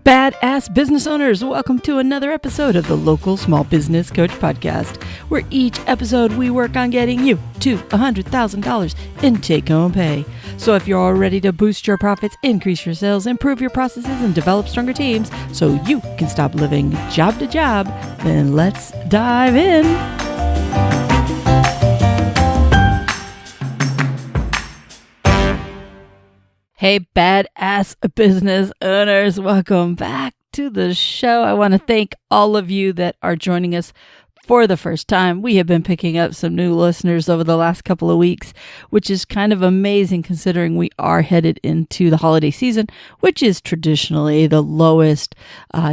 Badass business owners, welcome to another episode of the Local Small Business Coach Podcast, where each episode we work on getting you to $100,000 in take-home pay. So if you're all ready to boost your profits, increase your sales, improve your processes, and develop stronger teams so you can stop living job to job, then let's dive in. Hey, badass business owners, welcome back to the show. I want to thank all of you that are joining us for the first time. We have been picking up some new listeners over the last couple of weeks, which is kind of amazing considering we are headed into the holiday season, which is traditionally the lowest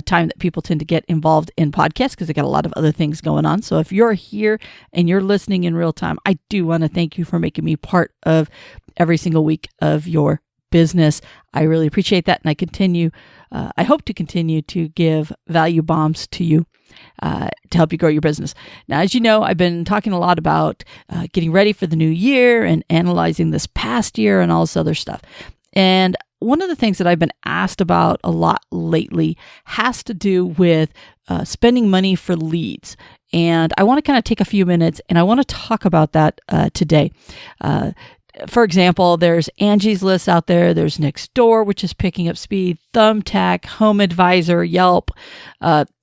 time that people tend to get involved in podcasts because they got a lot of other things going on. So if you're here and you're listening in real time, I do want to thank you for making me part of every single week of your business. I really appreciate that. And I hope to continue to give value bombs to you to help you grow your business. Now, as you know, I've been talking a lot about getting ready for the new year and analyzing this past year and all this other stuff. And one of the things that I've been asked about a lot lately has to do with spending money for leads. And I want to kind of take a few minutes and I want to talk about that today. For example, there's Angie's List out there. There's Nextdoor, which is picking up speed, Thumbtack, Home Advisor, Yelp,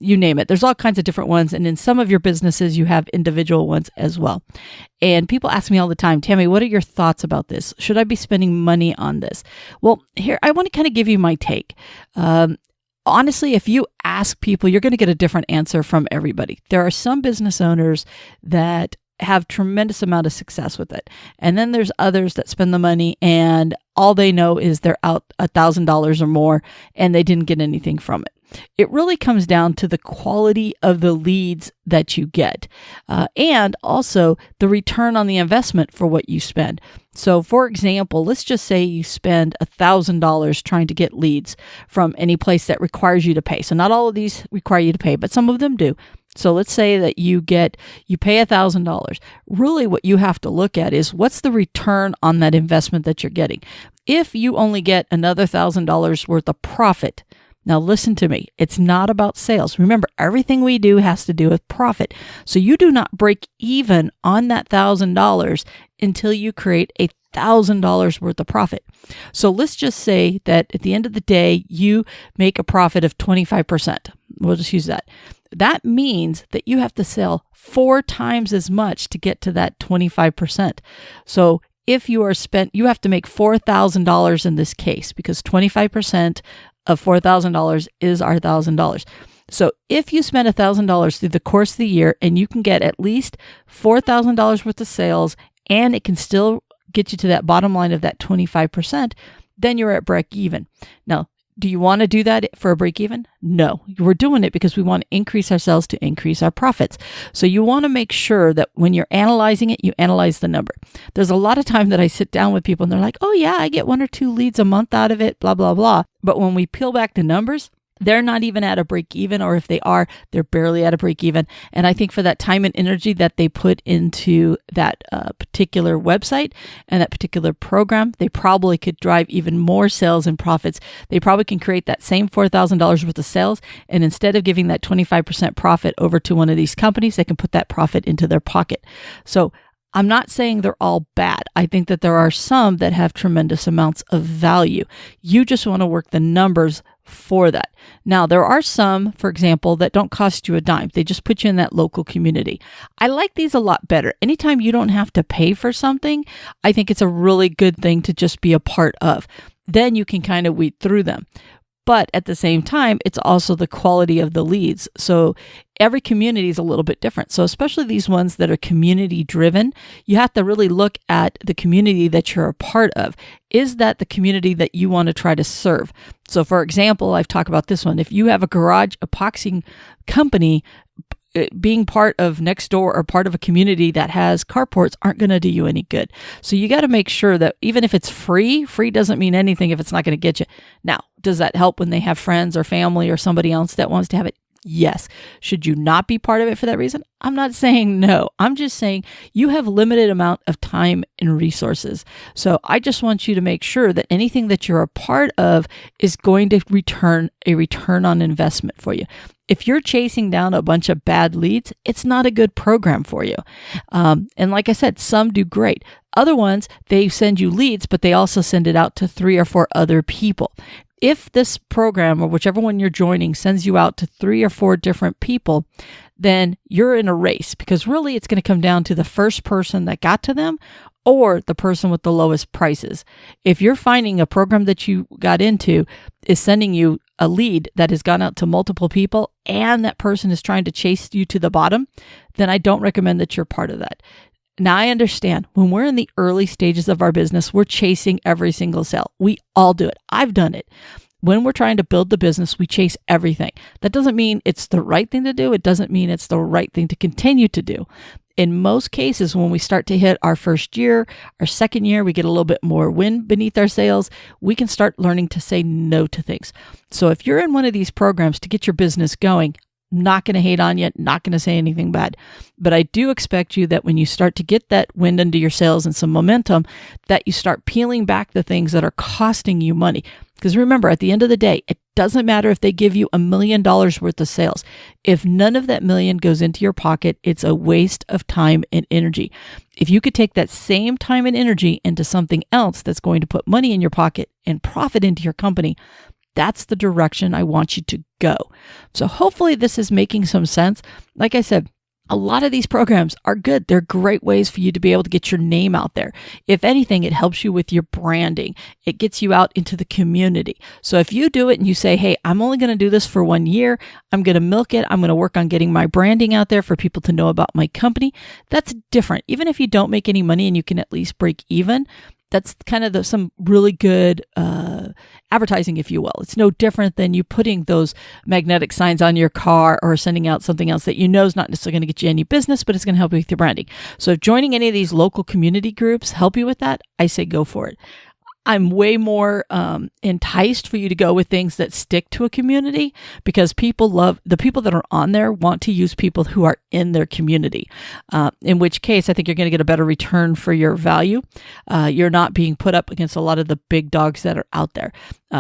you name it. There's all kinds of different ones. And in some of your businesses, you have individual ones as well. And people ask me all the time, Tammy, what are your thoughts about this? Should I be spending money on this? Well, here, I want to kind of give you my take. Honestly, if you ask people, you're going to get a different answer from everybody. There are some business owners that have tremendous amount of success with it. And then there's others that spend the money and all they know is they're out $1,000 or more and they didn't get anything from it. It really comes down to the quality of the leads that you get and also the return on the investment for what you spend. So for example, let's just say you spend $1,000 trying to get leads from any place that requires you to pay. So not all of these require you to pay, but some of them do. So let's say that you pay $1,000. Really what you have to look at is what's the return on that investment that you're getting. If you only get another $1,000 worth of profit, now listen to me, it's not about sales. Remember, everything we do has to do with profit. So you do not break even on that $1,000 until you create $1,000 worth of profit. So let's just say that at the end of the day, you make a profit of 25%. We'll just use that. That means that you have to sell 4 times as much to get to that 25%. So if you have to make $4,000 in this case because 25% of $4,000 is our $1,000. So if you spend $1,000 through the course of the year and you can get at least $4,000 worth of sales and it can still get you to that bottom line of that 25%, then you're at break even. Now, do you want to do that for a break even? No, we're doing it because we want to increase our sales to increase our profits. So you want to make sure that when you're analyzing it, you analyze the number. There's a lot of time that I sit down with people and they're like, oh yeah, I get 1 or 2 leads a month out of it, blah, blah, blah. But when we peel back the numbers, they're not even at a break even, or if they are, they're barely at a break even. And I think for that time and energy that they put into that particular website and that particular program, they probably could drive even more sales and profits. They probably can create that same $4,000 worth of sales. And instead of giving that 25% profit over to one of these companies, they can put that profit into their pocket. So I'm not saying they're all bad. I think that there are some that have tremendous amounts of value. You just want to work the numbers for that. Now, there are some, for example, that don't cost you a dime. They just put you in that local community. I like these a lot better. Anytime you don't have to pay for something, I think it's a really good thing to just be a part of. Then you can kind of weed through them. But at the same time, it's also the quality of the leads. So every community is a little bit different. So especially these ones that are community driven, you have to really look at the community that you're a part of. Is that the community that you want to try to serve? So for example, I've talked about this one. If you have a garage epoxy company, being part of Nextdoor or part of a community that has carports aren't going to do you any good. So you got to make sure that even if it's free doesn't mean anything if it's not going to get you. Now, does that help when they have friends or family or somebody else that wants to have it? Yes. Should you not be part of it for that reason? I'm not saying no. I'm just saying you have limited amount of time and resources. So I just want you to make sure that anything that you're a part of is going to return a return on investment for you. If you're chasing down a bunch of bad leads, it's not a good program for you. And like I said, some do great. Other ones, they send you leads, but they also send it out to 3 or 4 other people. If this program or whichever one you're joining sends you out to 3 or 4 different people, then you're in a race, because really it's going to come down to the first person that got to them or the person with the lowest prices. If you're finding a program that you got into is sending you a lead that has gone out to multiple people and that person is trying to chase you to the bottom, then I don't recommend that you're part of that. Now, I understand when we're in the early stages of our business, we're chasing every single sale. We all do it. I've done it. When we're trying to build the business, we chase everything. That doesn't mean it's the right thing to do. It doesn't mean it's the right thing to continue to do. In most cases, when we start to hit our first year, our second year, we get a little bit more wind beneath our sails, we can start learning to say no to things. So if you're in one of these programs to get your business going, not going to hate on you, not going to say anything bad. But I do expect you that when you start to get that wind under your sails and some momentum, that you start peeling back the things that are costing you money. Because remember, at the end of the day, it doesn't matter if they give you $1 million worth of sales. If none of that million goes into your pocket, it's a waste of time and energy. If you could take that same time and energy into something else that's going to put money in your pocket and profit into your company, that's the direction I want you to go. So hopefully this is making some sense. Like I said, a lot of these programs are good. They're great ways for you to be able to get your name out there. If anything, it helps you with your branding. It gets you out into the community. So if you do it and you say, hey, I'm only going to do this for 1 year, I'm going to milk it, I'm going to work on getting my branding out there for people to know about my company, that's different. Even if you don't make any money and you can at least break even, that's kind of some really good advertising, if you will. It's no different than you putting those magnetic signs on your car or sending out something else that you know is not necessarily going to get you any business, but it's going to help you with your branding. So if joining any of these local community groups help you with that, I say go for it. I'm way more enticed for you to go with things that stick to a community, because people love the people that are on there want to use people who are in their community. In which case, I think you're going to get a better return for your value. You're not being put up against a lot of the big dogs that are out there.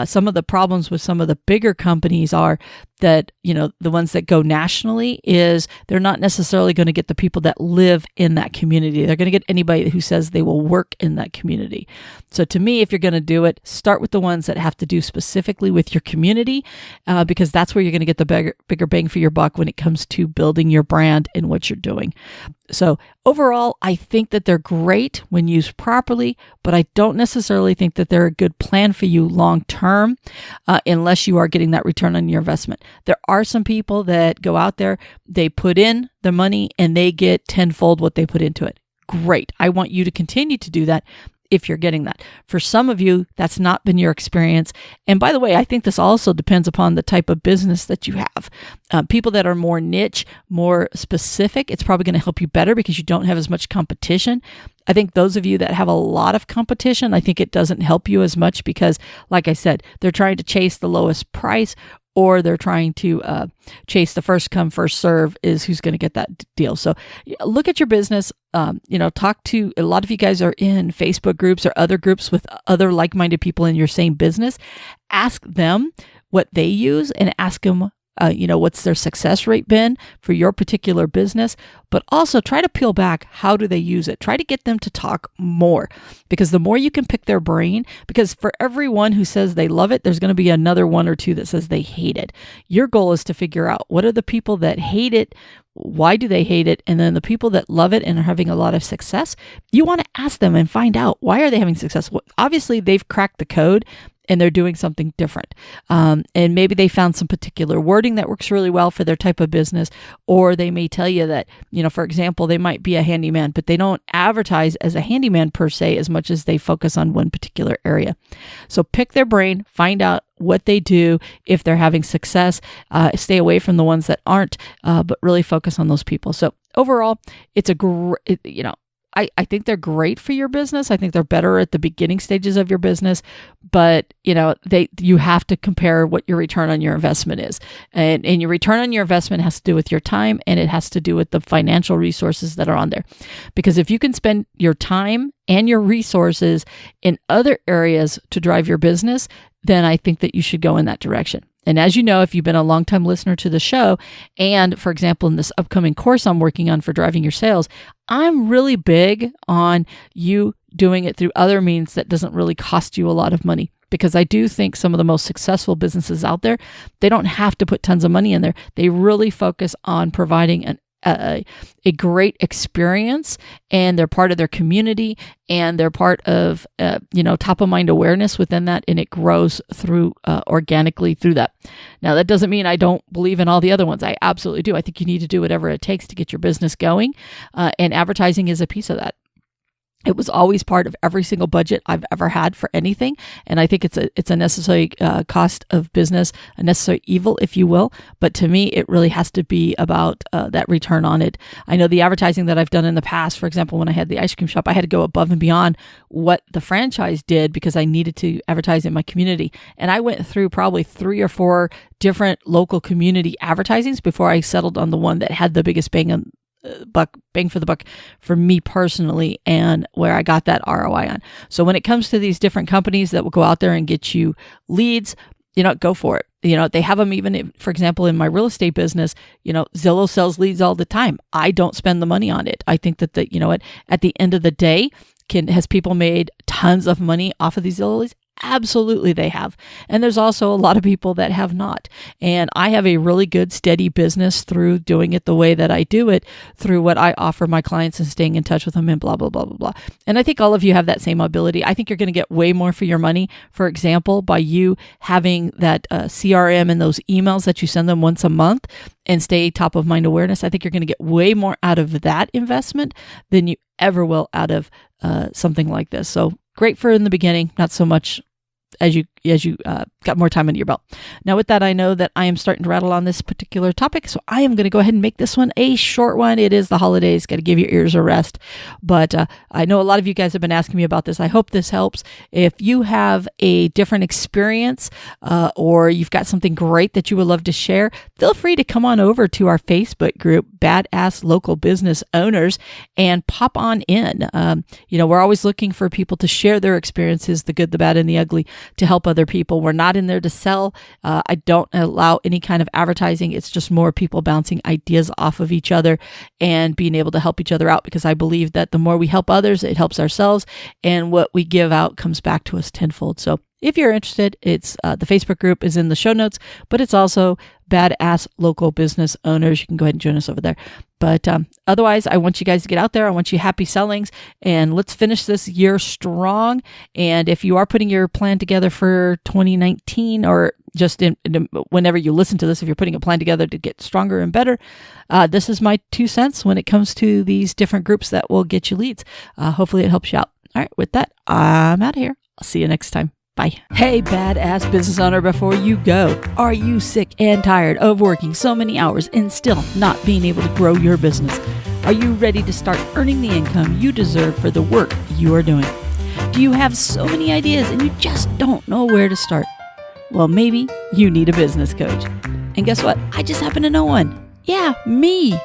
Some of the problems with some of the bigger companies are that, the ones that go nationally is they're not necessarily going to get the people that live in that community. They're going to get anybody who says they will work in that community. So to me, if you're going to do it, start with the ones that have to do specifically with your community, because that's where you're going to get the bigger bang for your buck when it comes to building your brand and what you're doing. So overall, I think that they're great when used properly, but I don't necessarily think that they're a good plan for you long term, unless you are getting that return on your investment. There are some people that go out there, they put in the money and they get tenfold what they put into it. Great. I want you to continue to do that if you're getting that. For some of you, that's not been your experience. And by the way, I think this also depends upon the type of business that you have. People that are more niche, more specific, it's probably going to help you better because you don't have as much competition. I think those of you that have a lot of competition, I think it doesn't help you as much because, like I said, they're trying to chase the lowest price, or they're trying to chase the first come, first serve is who's going to get that deal. So look at your business, talk to, a lot of you guys are in Facebook groups or other groups with other like-minded people in your same business. Ask them what they use and ask them, what's their success rate been for your particular business, but also try to peel back, how do they use it? Try to get them to talk more, because the more you can pick their brain, because for everyone who says they love it, there's going to be another 1 or 2 that says they hate it. Your goal is to figure out what are the people that hate it, why do they hate it? And then the people that love it and are having a lot of success, you want to ask them and find out, why are they having success? Well, obviously they've cracked the code and they're doing something different. And maybe they found some particular wording that works really well for their type of business, or they may tell you that, for example, they might be a handyman, but they don't advertise as a handyman per se as much as they focus on one particular area. So pick their brain, find out what they do, if they're having success, stay away from the ones that aren't, but really focus on those people. So overall, it's I think they're great for your business. I think they're better at the beginning stages of your business, but you have to compare what your return on your investment is. And your return on your investment has to do with your time, and it has to do with the financial resources that are on there. Because if you can spend your time and your resources in other areas to drive your business, then I think that you should go in that direction. And as you know, if you've been a longtime listener to the show, and for example, in this upcoming course I'm working on for driving your sales, I'm really big on you doing it through other means that doesn't really cost you a lot of money. Because I do think some of the most successful businesses out there, they don't have to put tons of money in there. They really focus on providing a great experience, and they're part of their community, and they're part of top of mind awareness within that, and it grows through organically through that. Now, that doesn't mean I don't believe in all the other ones. I absolutely do. I think you need to do whatever it takes to get your business going, and advertising is a piece of that. It was always part of every single budget I've ever had for anything. And I think it's a necessary cost of business, a necessary evil, if you will. But to me, it really has to be about that return on it. I know the advertising that I've done in the past, for example, when I had the ice cream shop, I had to go above and beyond what the franchise did because I needed to advertise in my community. And I went through probably 3 or 4 different local community advertisings before I settled on the one that had the biggest bang for the buck for me personally, and where I got that ROI on. So when it comes to these different companies that will go out there and get you leads, go for it. They have them even, for example, in my real estate business, Zillow sells leads all the time. I don't spend the money on it. I think that at the end of the day, has people made tons of money off of these Zillow leads? Absolutely they have. And there's also a lot of people that have not. And I have a really good, steady business through doing it the way that I do it, through what I offer my clients and staying in touch with them and blah, blah, blah, blah, blah. And I think all of you have that same ability. I think you're going to get way more for your money, for example, by you having that CRM and those emails that you send them once a month and stay top of mind awareness. I think you're going to get way more out of that investment than you ever will out of something like this. So great for in the beginning, not so much as you got more time under your belt. Now with that, I know that I am starting to rattle on this particular topic, so I am going to go ahead and make this one a short one. It is the holidays, got to give your ears a rest. But I know a lot of you guys have been asking me about this. I hope this helps. If you have a different experience or you've got something great that you would love to share, feel free to come on over to our Facebook group, Badass Local Business Owners, and pop on in. We're always looking for people to share their experiences, the good, the bad, and the ugly, to help other people. We're not in there to sell. I don't allow any kind of advertising. It's just more people bouncing ideas off of each other and being able to help each other out, because I believe that the more we help others, it helps ourselves, and what we give out comes back to us tenfold. So if you're interested, it's the Facebook group is in the show notes, but it's also Badass Local Business Owners. You can go ahead and join us over there. But otherwise, I want you guys to get out there. I want you happy sellings, and let's finish this year strong. And if you are putting your plan together for 2019, or just whenever you listen to this, if you're putting a plan together to get stronger and better, this is my 2 cents when it comes to these different groups that will get you leads. Hopefully it helps you out. All right, with that, I'm out of here. I'll see you next time. Bye. Hey, badass business owner, before you go, are you sick and tired of working so many hours and still not being able to grow your business? Are you ready to start earning the income you deserve for the work you are doing? Do you have so many ideas and you just don't know where to start? Well, maybe you need a business coach. And guess what? I just happen to know one. Yeah, me.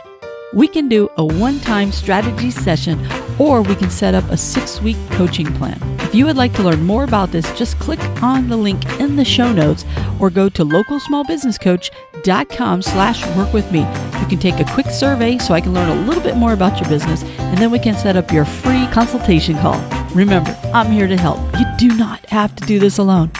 We can do a one-time strategy session, or we can set up a 6-week coaching plan. If you would like to learn more about this, just click on the link in the show notes or go to localsmallbusinesscoach.com/workwithme. You can take a quick survey so I can learn a little bit more about your business, and then we can set up your free consultation call. Remember, I'm here to help. You do not have to do this alone.